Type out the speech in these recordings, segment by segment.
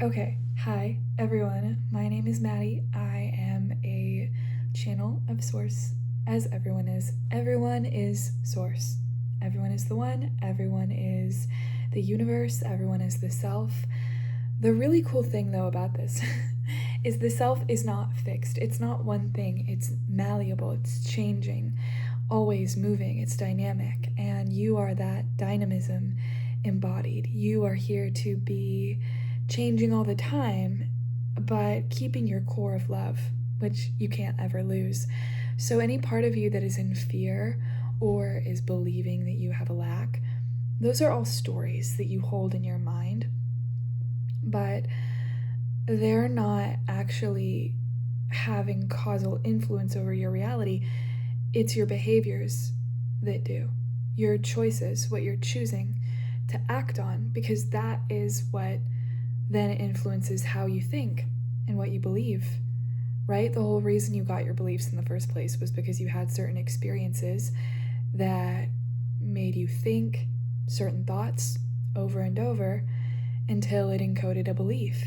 Okay, hi everyone. My name is Maddie. I am a channel of Source, as everyone is. Everyone is Source. Everyone is the one. Everyone is the universe. Everyone is the self. The really cool thing, though, about this is the self is not fixed. It's not one thing. It's malleable. It's changing, always moving. It's dynamic. And you are that dynamism embodied. You are here to be changing all the time, but keeping your core of love, which you can't ever lose. So, any part of you that is in fear or is believing that you have a lack, those are all stories that you hold in your mind, but they're not actually having causal influence over your reality. It's your behaviors that do, your choices, what you're choosing to act on, because that is what then influences how you think and what you believe, right? The whole reason you got your beliefs in the first place was because you had certain experiences that made you think certain thoughts over and over until it encoded a belief.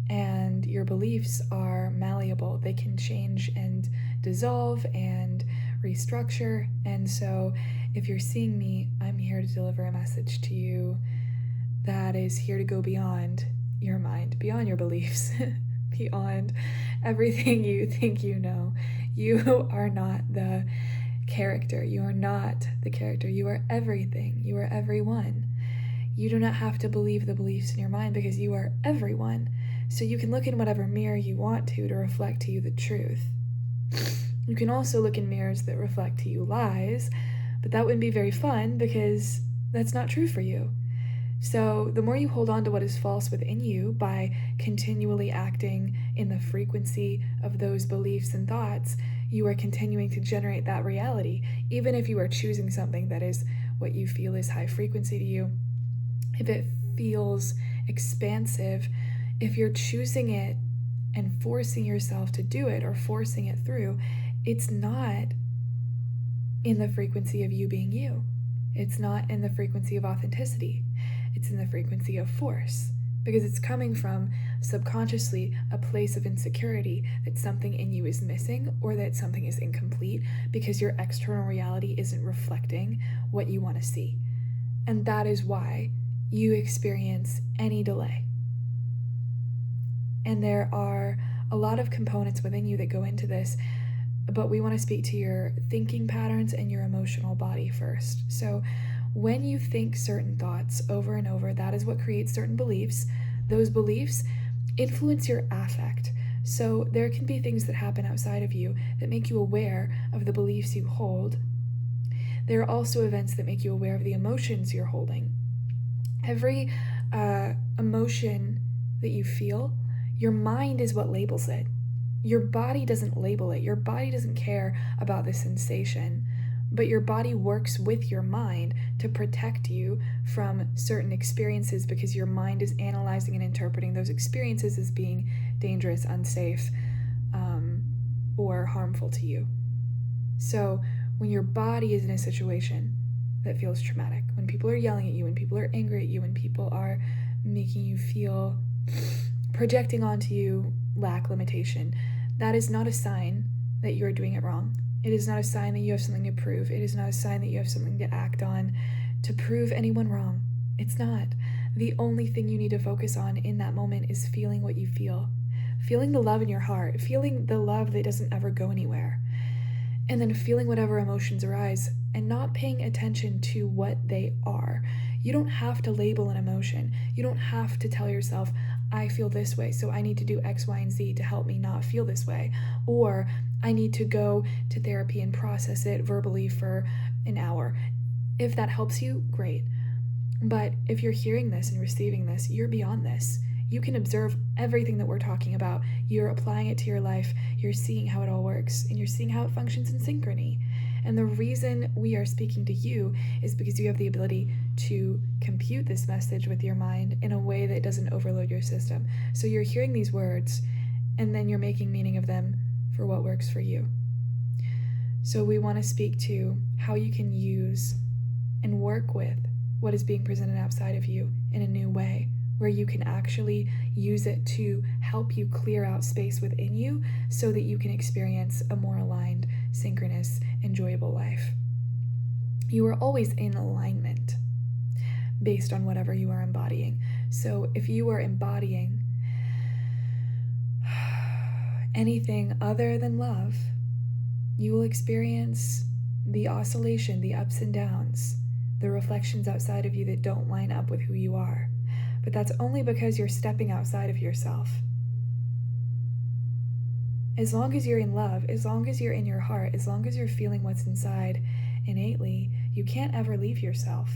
And your beliefs are malleable. They can change and dissolve and restructure. And so if you're seeing me, I'm here to deliver a message to you that is here to go beyond your mind, beyond your beliefs, beyond everything you think you know. You are not the character. You are not the character. You are everything. You are everyone. You do not have to believe the beliefs in your mind because you are everyone. So you can look in whatever mirror you want to reflect to you the truth. You can also look in mirrors that reflect to you lies, but that wouldn't be very fun because that's not true for you. So the more you hold on to what is false within you by continually acting in the frequency of those beliefs and thoughts, you are continuing to generate that reality. Even if you are choosing something that is what you feel is high frequency to you, if it feels expansive, if you're choosing it and forcing yourself to do it or forcing it through, it's not in the frequency of you being you. It's not in the frequency of authenticity. It's in the frequency of force, because it's coming from subconsciously a place of insecurity that something in you is missing or that something is incomplete because your external reality isn't reflecting what you want to see. And that is why you experience any delay. And there are a lot of components within you that go into this, but we want to speak to your thinking patterns and your emotional body first. So when you think certain thoughts over and over, that is what creates certain beliefs. Those beliefs influence your affect. So there can be things that happen outside of you that make you aware of the beliefs you hold. There are also events that make you aware of the emotions you're holding. Every emotion that you feel, your mind is what labels it. Your body doesn't label it. Your body doesn't care about the sensation, but your body works with your mind to protect you from certain experiences because your mind is analyzing and interpreting those experiences as being dangerous, unsafe, or harmful to you. So when your body is in a situation that feels traumatic, when people are yelling at you, when people are angry at you, when people are making you feel, projecting onto you lack, limitation, that is not a sign that you are doing it wrong. It is not a sign that you have something to prove. It is not a sign that you have something to act on to prove anyone wrong. It's not. The only thing you need to focus on in that moment is feeling what you feel. Feeling the love in your heart. Feeling the love that doesn't ever go anywhere. And then feeling whatever emotions arise and not paying attention to what they are. You don't have to label an emotion. You don't have to tell yourself, I feel this way, so I need to do X, Y, and Z to help me not feel this way. Or I need to go to therapy and process it verbally for an hour. If that helps you, great. But if you're hearing this and receiving this, you're beyond this. You can observe everything that we're talking about. You're applying it to your life. You're seeing how it all works, and you're seeing how it functions in synchrony. And the reason we are speaking to you is because you have the ability to compute this message with your mind in a way that doesn't overload your system. So you're hearing these words, and then you're making meaning of them for what works for you. So we want to speak to how you can use and work with what is being presented outside of you in a new way where you can actually use it to help you clear out space within you so that you can experience a more aligned, synchronous, enjoyable life. You are always in alignment based on whatever you are embodying. So if you are embodying anything other than love, you will experience the oscillation, the ups and downs, the reflections outside of you that don't line up with who you are. But that's only because you're stepping outside of yourself. As long as you're in love, as long as you're in your heart, as long as you're feeling what's inside innately, you can't ever leave yourself.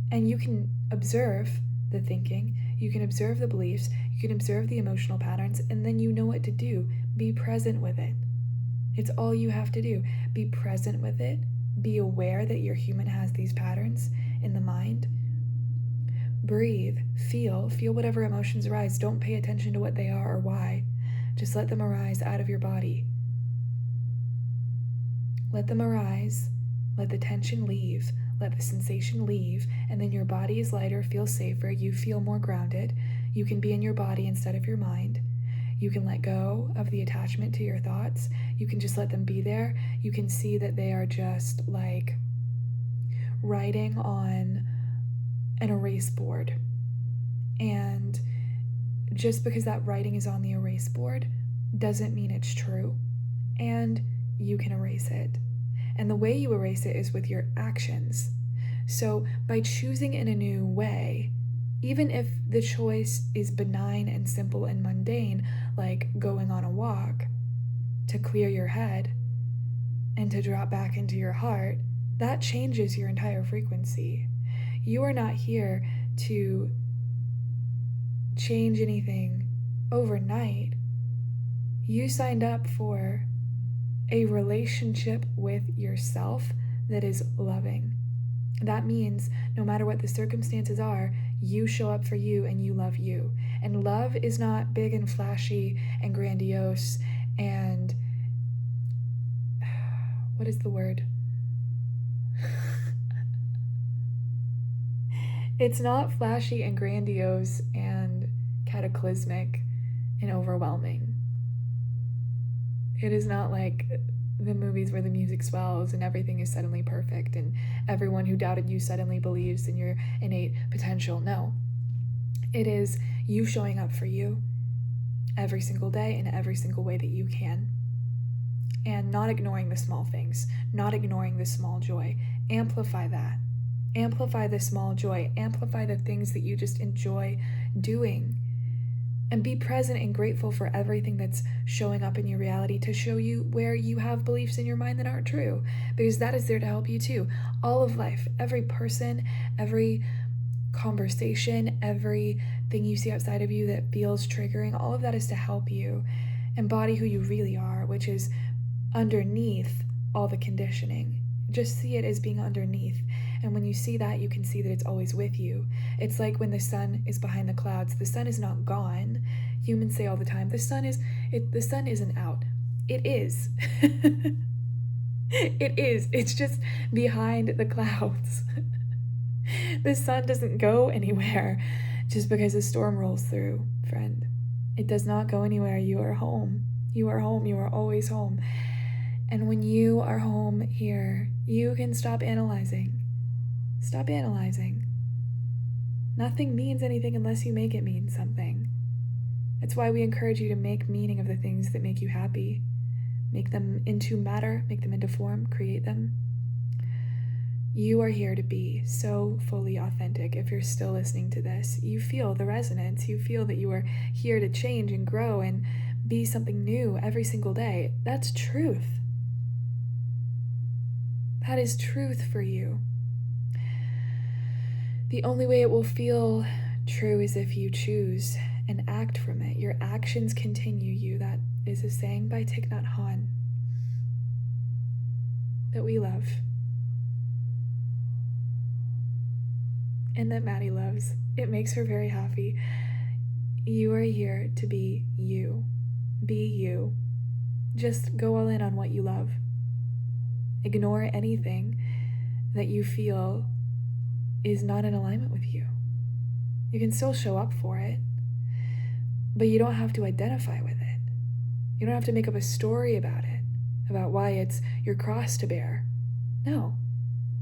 And you can observe the thinking, you can observe the beliefs, you can observe the emotional patterns, and then you know what to do. Be present with it. It's all you have to do. Be present with it. Be aware that your human has these patterns in the mind. Breathe, feel whatever emotions arise. Don't pay attention to what they are or why. Just let them arise out of your body. Let them arise. Let the tension leave. Let the sensation leave. And then your body is lighter, feels safer. You feel more grounded. You can be in your body instead of your mind. You can let go of the attachment to your thoughts. You can just let them be there. You can see that they are just like writing on an erase board. And just because that writing is on the erase board doesn't mean it's true. And you can erase it. And the way you erase it is with your actions. So by choosing in a new way, even if the choice is benign and simple and mundane, like going on a walk to clear your head and to drop back into your heart, that changes your entire frequency. You are not here to change anything overnight. You signed up for a relationship with yourself that is loving. That means no matter what the circumstances are, you show up for you and you love you. And love is not big and flashy and grandiose and what is the word? It's not flashy and grandiose and cataclysmic and overwhelming. It is not like the movies where the music swells and everything is suddenly perfect and everyone who doubted you suddenly believes in your innate potential. No. It is you showing up for you every single day in every single way that you can. And not ignoring the small things, not ignoring the small joy. Amplify that. Amplify the small joy. Amplify the things that you just enjoy doing. And be present and grateful for everything that's showing up in your reality to show you where you have beliefs in your mind that aren't true, because that is there to help you too. All of life, every person, every conversation, everything you see outside of you that feels triggering, all of that is to help you embody who you really are, which is underneath all the conditioning. Just see it as being underneath. And when you see that, you can see that it's always with you. It's like when the sun is behind the clouds. The sun is not gone. Humans say all the time, the sun isn't out. It is. It is. It's just behind the clouds. The sun doesn't go anywhere just because a storm rolls through, friend. It does not go anywhere. You are home. You are home. You are always home. And when you are home here, you can stop analyzing. Stop analyzing. Nothing means anything unless you make it mean something. That's why we encourage you to make meaning of the things that make you happy. Make them into matter, make them into form, create them. You are here to be so fully authentic. If you're still listening to this, you feel the resonance. You feel that you are here to change and grow and be something new every single day. That's truth. That is truth for you. The only way it will feel true is if you choose and act from it. Your actions continue you. That is a saying by Thich Nhat Hanh that we love and that Maddie loves. It makes her very happy. You are here to be you. Be you. Just go all in on what you love. Ignore anything that you feel is not in alignment with you. You can still show up for it, but you don't have to identify with it. You don't have to make up a story about it, about why it's your cross to bear. No,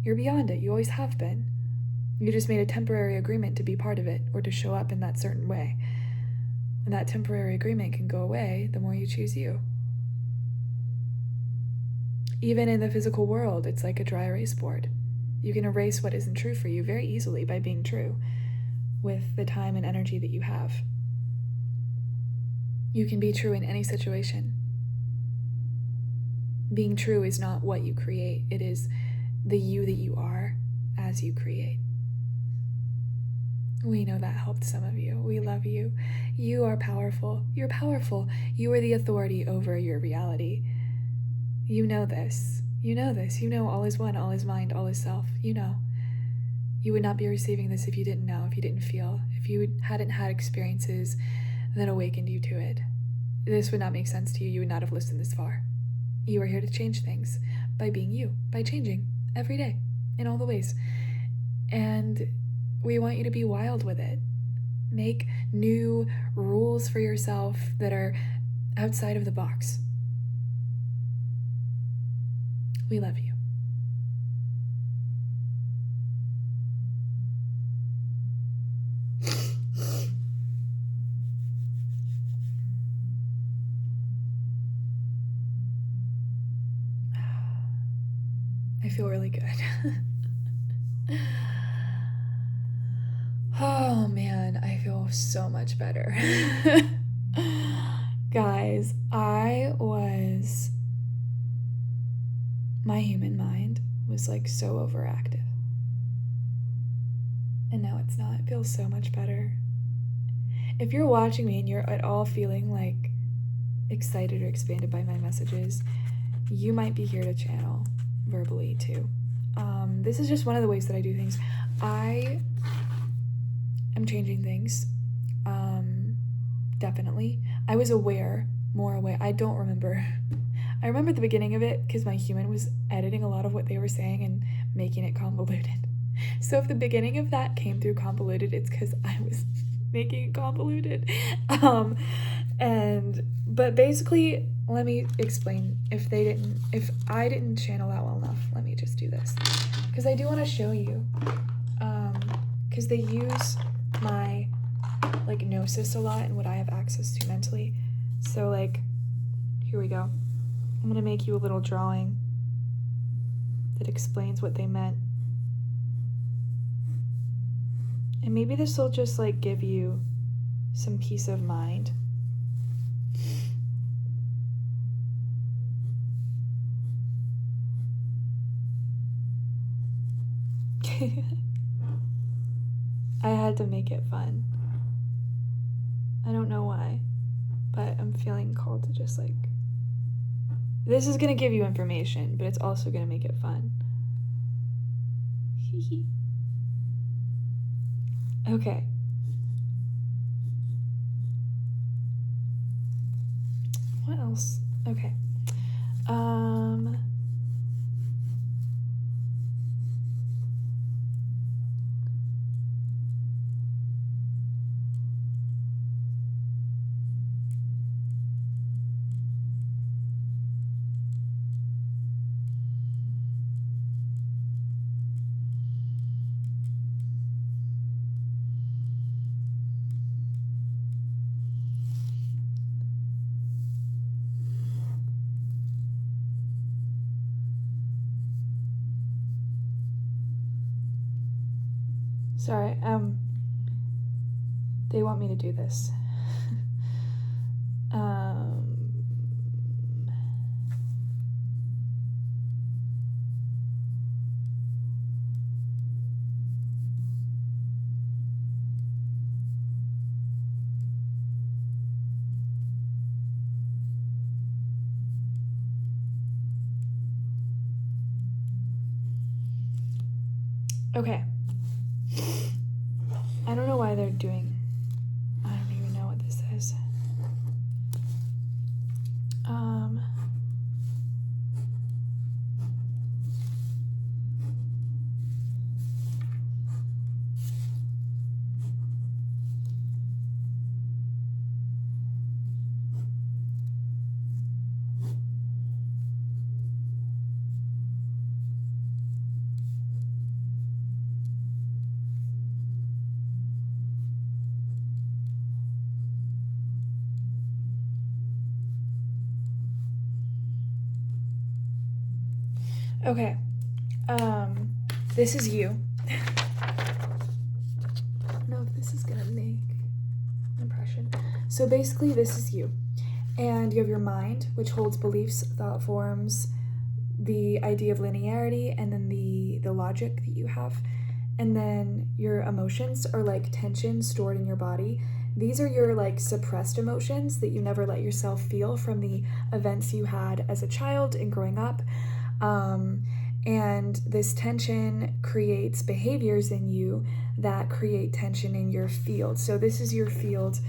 you're beyond it. You always have been. You just made a temporary agreement to be part of it or to show up in that certain way. And that temporary agreement can go away the more you choose you. Even in the physical world, it's like a dry erase board. You can erase what isn't true for you very easily by being true with the time and energy that you have. You can be true in any situation. Being true is not what you create. It is the you that you are as you create. We know that helped some of you. We love you. You are powerful. You're powerful. You are the authority over your reality. You know this. You know this. You know all is one, all is mind, all is self. You know. You would not be receiving this if you didn't know, if you didn't feel, if you hadn't had experiences that awakened you to it. This would not make sense to you. You would not have listened this far. You are here to change things by being you, by changing every day in all the ways. And we want you to be wild with it. Make new rules for yourself that are outside of the box. We love you. I feel really good. Oh man, I feel so much better. Guys, my human mind was like so overactive. And now it's not. It feels so much better. If you're watching me and you're at all feeling like excited or expanded by my messages, you might be here to channel verbally too. This is just one of the ways that I do things. I am changing things. Definitely. I was more aware. I don't remember. I remember the beginning of it because my human was editing a lot of what they were saying and making it convoluted. So if the beginning of that came through convoluted, it's because I was making it convoluted. But basically, let me explain. If I didn't channel that well enough, let me just do this. Because I do want to show you. Because they use my like gnosis a lot and what I have access to mentally. So like, here we go. I'm gonna make you a little drawing that explains what they meant. And maybe this will just like give you some peace of mind. I had to make it fun. I don't know why, but I'm feeling called to just like, this is gonna give you information, but it's also gonna make it fun. Okay. What else? Okay. Sorry, they want me to do this. Okay. I don't know why they're doing, I don't even know what this is. Okay. This is you. I don't know if this is gonna make an impression. So basically, this is you. And you have your mind, which holds beliefs, thought forms, the idea of linearity, and then the logic that you have. And then your emotions are like tension stored in your body. These are your like suppressed emotions that you never let yourself feel from the events you had as a child and growing up. And this tension creates behaviors in you that create tension in your field. So this is your field,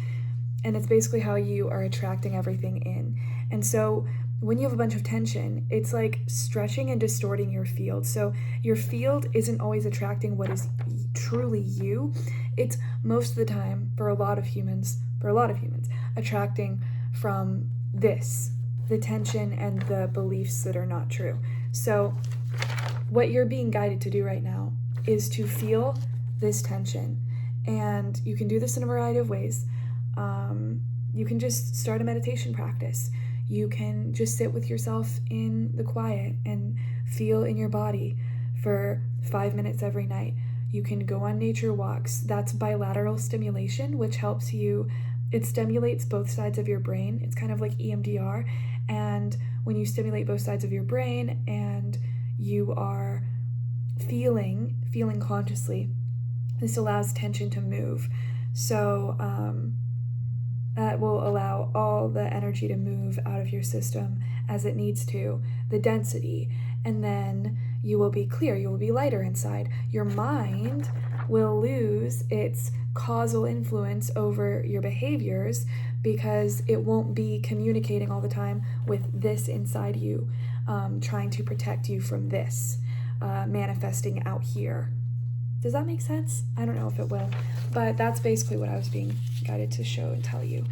and it's basically how you are attracting everything in. And so when you have a bunch of tension, it's like stretching and distorting your field. So your field isn't always attracting what is truly you. It's most of the time, for a lot of humans, attracting from this, the tension and the beliefs that are not true. So what you're being guided to do right now is to feel this tension. And you can do this in a variety of ways. You can just start a meditation practice. You can just sit with yourself in the quiet and feel in your body for 5 minutes every night. You can go on nature walks. That's bilateral stimulation, which helps you. It stimulates both sides of your brain. It's kind of like EMDR. And when you stimulate both sides of your brain and you are feeling consciously, this allows tension to move. So that will allow all the energy to move out of your system as it needs to, the density. And then you will be clear, you will be lighter inside. Your mind will lose its causal influence over your behaviors because it won't be communicating all the time with this inside you, trying to protect you from this, manifesting out here. Does that make sense? I don't know if it will, but that's basically what I was being guided to show and tell you.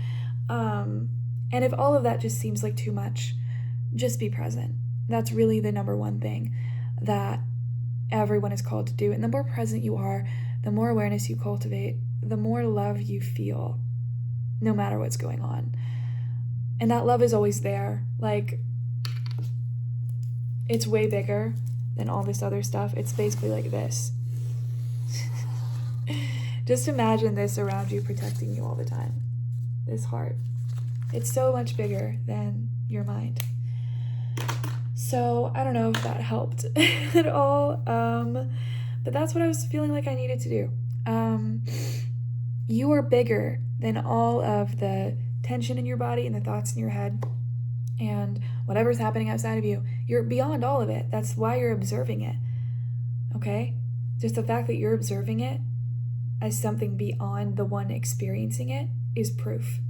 And if all of that just seems like too much, just be present. That's really the number one thing that everyone is called to do. And the more present you are, the more awareness you cultivate, the more love you feel, no matter what's going on. And that love is always there. Like, it's way bigger than all this other stuff. It's basically like this. Just imagine this around you, protecting you all the time. This heart. It's so much bigger than your mind. So I don't know if that helped at all, but that's what I was feeling like I needed to do. You are bigger than all of the tension in your body and the thoughts in your head and whatever's happening outside of you. You're beyond all of it. That's why you're observing it. Okay? Just the fact that you're observing it as something beyond the one experiencing it is proof.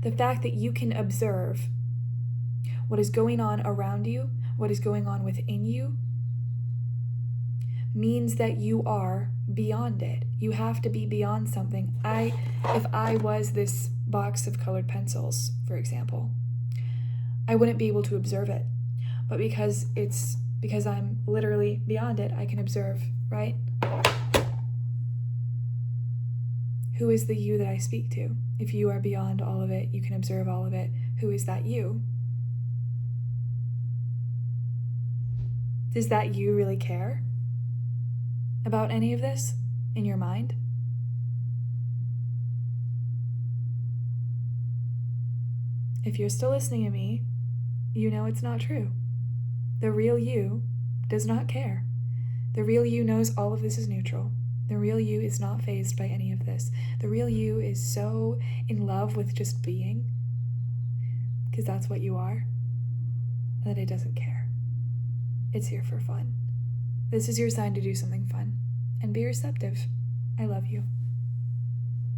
The fact that you can observe what is going on around you, what is going on within you, means that you are beyond it. You have to be beyond something. If I was this box of colored pencils, for example, I wouldn't be able to observe it. But because I'm literally beyond it, I can observe, right? Who is the you that I speak to? If you are beyond all of it, you can observe all of it. Who is that you? Does that you really care about any of this in your mind? If you're still listening to me, you know it's not true. The real you does not care. The real you knows all of this is neutral. The real you is not fazed by any of this. The real you is so in love with just being, because that's what you are, that it doesn't care. It's here for fun. This is your sign to do something fun. And be receptive. I love you.